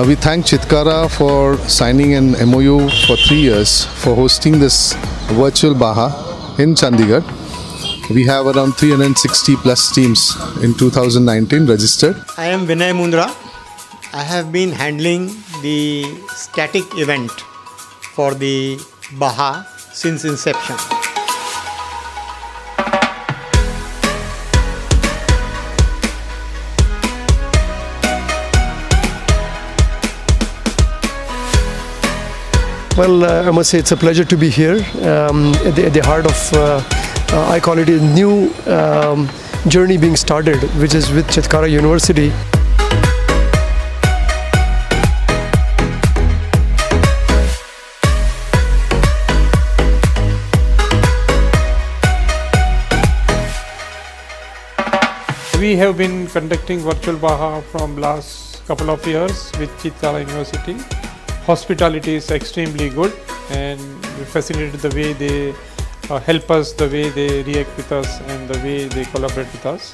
We thank Chitkara for signing an MOU for 3 years for hosting this virtual BAJA in Chandigarh. We have around 360 plus teams in 2019 registered. I am Vinay Mundra. I have been handling the static event for the BAJA since inception. Well, I must say it's a pleasure to be here at the heart of, I call it a new journey being started, which is with Chitkara University. We have been conducting virtual BAJA from last couple of years with Chitkara University. Hospitality is extremely good, and we facilitate the way they help us, the way they react with us, and the way they collaborate with us.